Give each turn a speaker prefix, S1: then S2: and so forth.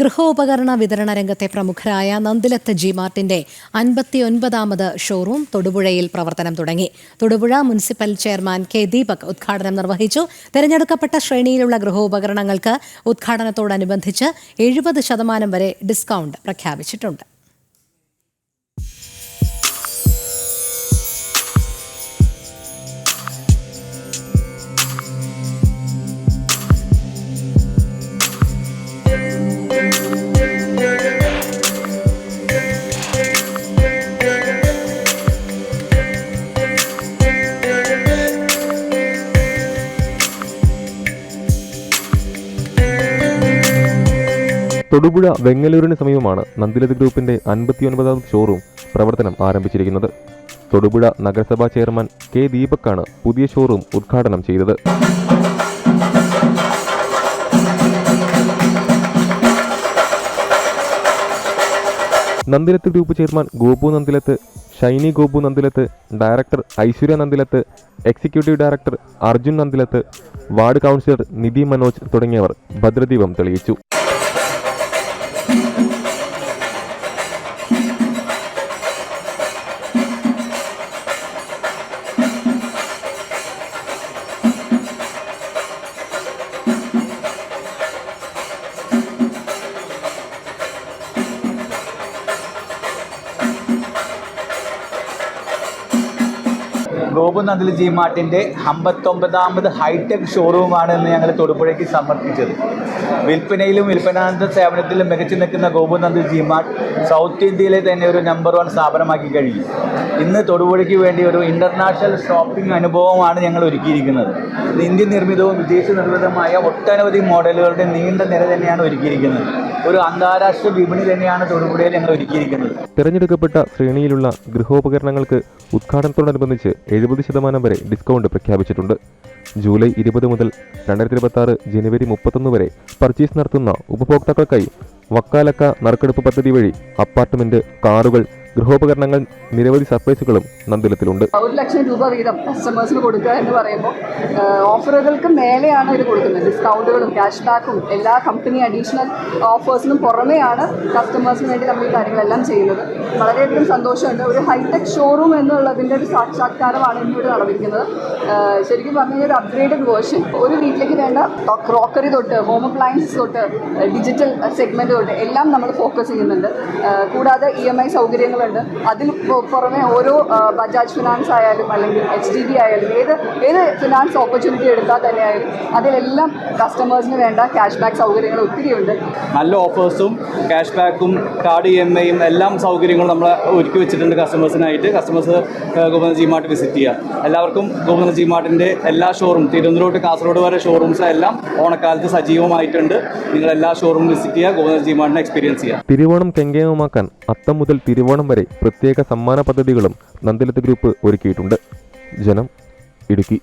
S1: ഗൃഹോപകരണ വിതരണ രംഗത്തെ പ്രമുഖരായ നന്ദിലത്ത് ജിമാർട്ടിന്റെ 59ാമത് ഷോറൂം തൊടുപുഴയിൽ പ്രവർത്തനം തുടങ്ങി. Thodupuzha municipal chairman K Deepak ഉദ്ഘാടനം നിർവഹിച്ചു. തെരഞ്ഞെടുക്കപ്പെട്ട ശ്രേണിയിലുള്ള ഗൃഹോപകരണങ്ങൾക്ക് ഉദ്ഘാടനത്തോടനുബന്ധിച്ച് 70% വരെ ഡിസ്കൗണ്ട് പ്രഖ്യാപിച്ചിട്ടുണ്ട്.
S2: തൊടുപുഴ വെങ്ങലൂരിന് സമീപമാണ് നന്ദിലത്ത് ഗ്രൂപ്പിന്റെ 59ാമത് ഷോറൂം പ്രവർത്തനം ആരംഭിച്ചിരിക്കുന്നത്. തൊടുപുഴ നഗരസഭാ ചെയർമാൻ കെ ദീപക്കാണ് പുതിയ ഷോറൂം ഉദ്ഘാടനം ചെയ്തത്. Nandilath group chairman Gopu Nandilath, Shiny Gopu Nandilath, director Aishwarya Nandilath, executive director Arjun Nandilath, ward councillor Nidhi Manoj തുടങ്ങിയവർ ഭദ്രദീപം തെളിയിച്ചു.
S3: ഗോപു നന്ദിലത്ത് ജിമാർട്ടിൻ്റെ 59ാമത് ഹൈടെക് ഷോറൂമാണ് ഇന്ന് ഞങ്ങൾ തൊടുപുഴയ്ക്ക് സമർപ്പിച്ചത്. വിൽപ്പനയിലും വിൽപ്പനാനന്തര സേവനത്തിലും മികച്ചു നിൽക്കുന്ന ഗോപു നന്ദിലത്ത് ജിമാർട്ട് സൗത്ത് ഇന്ത്യയിലെ തന്നെ ഒരു നമ്പർ 1 സ്ഥാപനമാക്കി കഴിഞ്ഞു. ഇന്ന് തൊടുപുഴയ്ക്ക് വേണ്ടി ഒരു ഇൻ്റർനാഷണൽ ഷോപ്പിംഗ് അനുഭവമാണ് ഞങ്ങൾ ഒരുക്കിയിരിക്കുന്നത്. ഇന്ത്യൻ നിർമ്മിതവും വിദേശ നിർമ്മിതമായ ഒട്ടനവധി മോഡലുകളുടെ നീണ്ട നിര തന്നെയാണ് ഒരുക്കിയിരിക്കുന്നത്. ഒരു അന്താരാഷ്ട്ര വിപണി തന്നെയാണ് തൊടുപുഴയിൽ ഞങ്ങൾ ഒരുക്കിയിരിക്കുന്നത്.
S2: തിരഞ്ഞെടുക്കപ്പെട്ട ശ്രേണിയിലുള്ള ഗൃഹോപകരണങ്ങൾക്ക് ഉദ്ഘാടനത്തോടനുബന്ധിച്ച് 70% വരെ ഡിസ്കൗണ്ട് പ്രഖ്യാപിച്ചിട്ടുണ്ട്. ജൂലൈ 20 മുതൽ 2026 ജനുവരി 31 വരെ പർച്ചേസ് നടത്തുന്ന ഉപഭോക്താക്കൾക്കായി വക്കാലക്ക നറുക്കെടുപ്പ് പദ്ധതി വഴി അപ്പാർട്ട്മെന്റ്, കാറുകൾ, ഗൃഹോപകരണങ്ങൾ, നിരവധി സർപ്രൈസുകളും നന്ദിലത്തിലുണ്ട്.
S4: 1 ലക്ഷം രൂപ വീതം കസ്റ്റമേഴ്സിന് കൊടുക്കുക എന്ന് പറയുമ്പോൾ ഓഫറുകൾക്ക് മേലെയാണ് ഇത് കൊടുക്കുന്നത്. ഡിസ്കൗണ്ടുകളും ക്യാഷ് ബാക്കും എല്ലാ കമ്പനി അഡീഷണൽ ഓഫേഴ്സിനും പുറമെയാണ് കസ്റ്റമേഴ്സിന് വേണ്ടി നമ്മൾ ഈ കാര്യങ്ങളെല്ലാം ചെയ്യുന്നത്. വളരെയധികം സന്തോഷമുണ്ട്. ഒരു ഹൈടെക് ഷോറൂം എന്നുള്ളതിൻ്റെ ഒരു സാക്ഷാത്കാരമാണ് ഇന്നിവിടെ നടന്നിരിക്കുന്നത്. ശരിക്കും പറഞ്ഞു കഴിഞ്ഞാൽ ഒരു അപ്ഗ്രേഡഡ് വേർഷൻ. ഒരു വീട്ടിലേക്ക് വേണ്ട ക്രോക്കറി തൊട്ട് ഹോം അപ്ലയൻസസ് തൊട്ട് ഡിജിറ്റൽ സെഗ്മെന്റ് തൊട്ട് എല്ലാം നമ്മൾ ഫോക്കസ് ചെയ്യുന്നുണ്ട്. കൂടാതെ EMI സൗകര്യങ്ങൾ അതിന് പുറമെ ഓരോ ബജാജ് ഫിനാൻസ് ആയാലും അല്ലെങ്കിൽ HDB ആയാലും ഏത് ഫിനാൻസ് ഓപ്പർച്യൂണിറ്റി എടുത്താൽ തന്നെ ആയാലും അതിലെല്ലാം കസ്റ്റമേഴ്സിന് വേണ്ട ക്യാഷ് ബാക്ക് സൗകര്യങ്ങൾ ഒത്തിരിയുണ്ട്.
S3: നല്ല ഓഫേഴ്സും ക്യാഷ് ബാക്കും കാർഡ് EMIയും എല്ലാം സൗകര്യങ്ങളും നമ്മൾ ഒരുക്കി വെച്ചിട്ടുണ്ട് കസ്റ്റമേഴ്സിനായിട്ട്. കസ്റ്റമേഴ്സ് ഗോപു ജിമാർട്ട് വിസിറ്റ് ചെയ്യുക. എല്ലാവർക്കും ഗോപു ജിമാർട്ടിൻ്റെ എല്ലാ ഷോറൂം തിരുവനന്തപുരം തൊട്ട് കാസർഗോഡ് വരെ ഷോറൂംസ് എല്ലാം ഓണക്കാലത്ത് സജീവമായിട്ടുണ്ട്. നിങ്ങൾ എല്ലാ ഷോറൂം വിസിറ്റ് ചെയ്യുക, ഗോപു ജിമാർട്ടിനെ എക്സ്പീരിയൻസ് ചെയ്യുക.
S2: തിരുവോണം കെങ്കേമമാക്കാൻ അത്തം മുതൽ തിരുവോണം വരെ പ്രത്യേക സമ്മാന പദ്ധതികളും നന്ദിലത്ത് ഗ്രൂപ്പ് ഒരുക്കിയിട്ടുണ്ട്. ജനം, ഇടുക്കി.